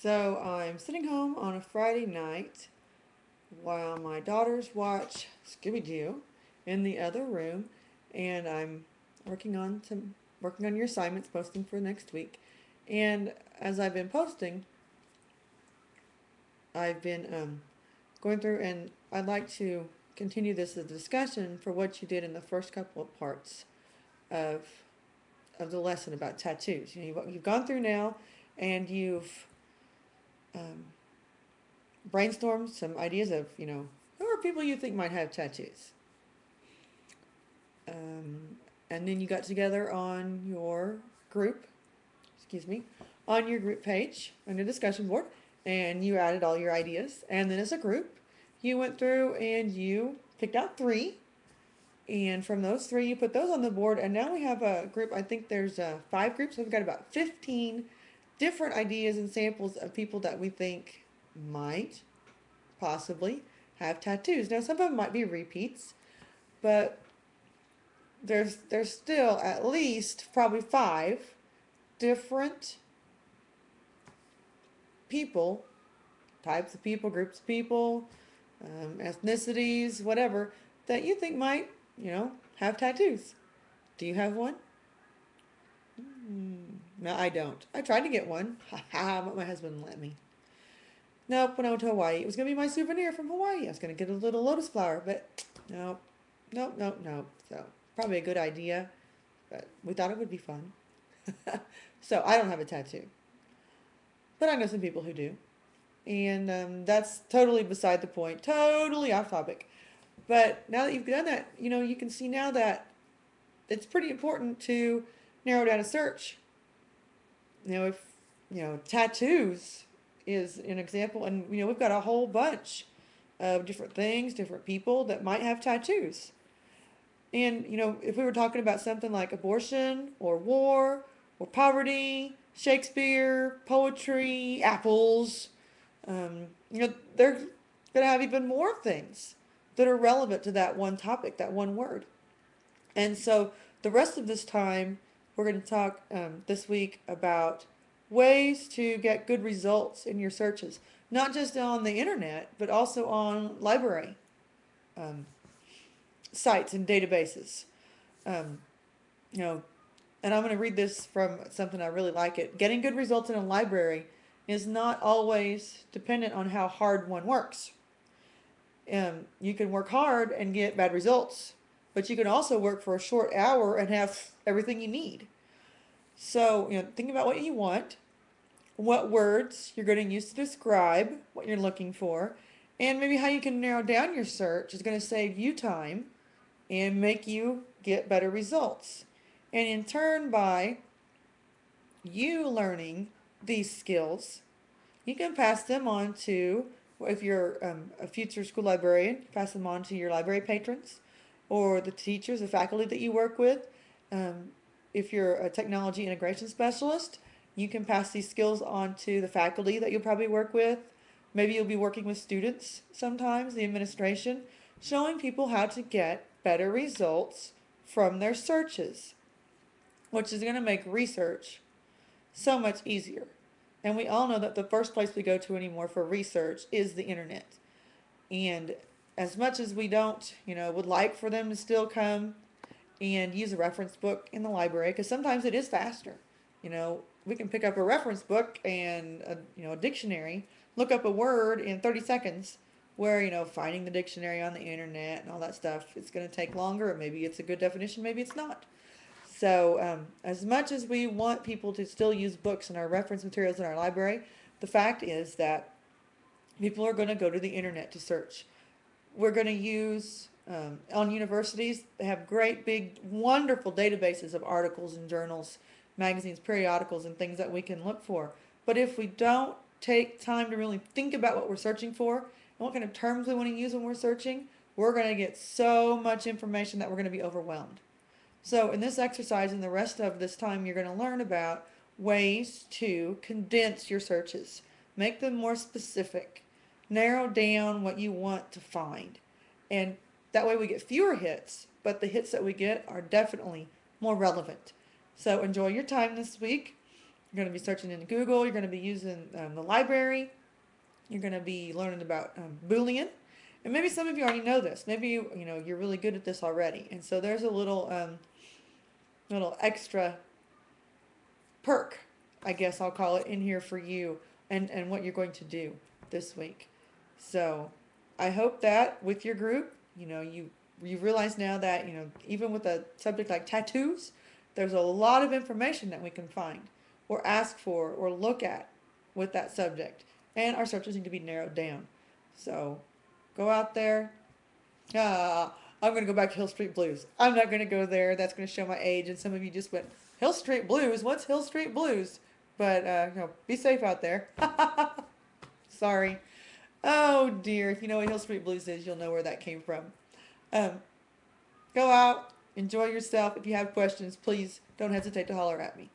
So I'm sitting home on a Friday night while my daughters watch Scooby Doo in the other room, and I'm working on some working on your assignments, posting for next week. And as I've been posting, I've been going through, and I'd like to continue this as a discussion for what you did in the first couple of parts of the lesson about tattoos. You've gone through now, and you've um, brainstormed some ideas of who are people you think might have tattoos. Um, and then you got together on your group, excuse me, on your group page, on your discussion board, and you added all your ideas. And then as a group, you went through and you picked out three. And from those three, you put those on the board. And now we have a group, I think there's five groups. So we've got about 15 different ideas and samples of people that we think might possibly have tattoos. Now, some of them might be repeats, but there's still at least probably five different people, types of people, groups of people, ethnicities, whatever, that you think might, have tattoos. Do you have one? No, I don't. I tried to get one, but my husband wouldn't let me. Nope, when I went to Hawaii, it was going to be my souvenir from Hawaii. I was going to get a little lotus flower, but nope, nope, nope, nope. So, probably a good idea, but we thought it would be fun. So, I don't have a tattoo, but I know some people who do. And that's totally beside the point, totally off topic. But now that you've done that, you can see now that it's pretty important to narrow down a search. If, tattoos is an example, and, we've got a whole bunch of different things, different people that might have tattoos. And, if we were talking about something like abortion or war or poverty, Shakespeare, poetry, apples, they're going to have even more things that are relevant to that one topic, that one word. And so the rest of this time, we're going to talk this week about ways to get good results in your searches, not just on the internet, but also on library um, sites and databases. Um, you know, and I'm going to read this from something I really like it. Getting good results in a library is not always dependent on how hard one works. You can work hard and get bad results, but you can also work for a short hour and have everything you need. So, think about what you want, what words you're going to use to describe what you're looking for, and maybe how you can narrow down your search is going to save you time and make you get better results. And in turn, by you learning these skills, you can pass them on to, if you're a future school librarian, pass them on to your library patrons or the teachers, the faculty that you work with. Um, if you're a technology integration specialist, you can pass these skills on to the faculty that you'll probably work with. Maybe you'll be working with students sometimes, the administration, showing people how to get better results from their searches, which is going to make research so much easier. And we all know that the first place we go to anymore for research is the internet. And as much as we don't, would like for them to still come and use a reference book in the library, because sometimes it is faster. We can pick up a reference book and a dictionary, look up a word in 30 seconds, where finding the dictionary on the internet and all that stuff, it's going to take longer. Or maybe it's a good definition, maybe it's not. So, as much as we want people to still use books and our reference materials in our library, the fact is that people are going to go to the internet to search. We're going to use, on universities, they have great, big, wonderful databases of articles and journals, magazines, periodicals, and things that we can look for. But if we don't take time to really think about what we're searching for and what kind of terms we want to use when we're searching, we're going to get so much information that we're going to be overwhelmed. So in this exercise and the rest of this time, you're going to learn about ways to condense your searches, make them more specific, narrow down what you want to find. And that way we get fewer hits, but the hits that we get are definitely more relevant. So enjoy your time this week. You're going to be searching in Google. You're going to be using the library. You're going to be learning about Boolean. And maybe some of you already know this. Maybe you're really good at this already. And so there's a little extra perk, I guess I'll call it, in here for you and what you're going to do this week. So I hope that with your group, you realize now that, even with a subject like tattoos, there's a lot of information that we can find or ask for or look at with that subject. And our searches need to be narrowed down. So go out there. I'm going to go back to Hill Street Blues. I'm not going to go there. That's going to show my age. And some of you just went, Hill Street Blues? What's Hill Street Blues? But, be safe out there. Sorry. Oh dear. If you know what Hill Street Blues is, you'll know where that came from. Um, Go out, enjoy yourself. If you have questions, please don't hesitate to holler at me.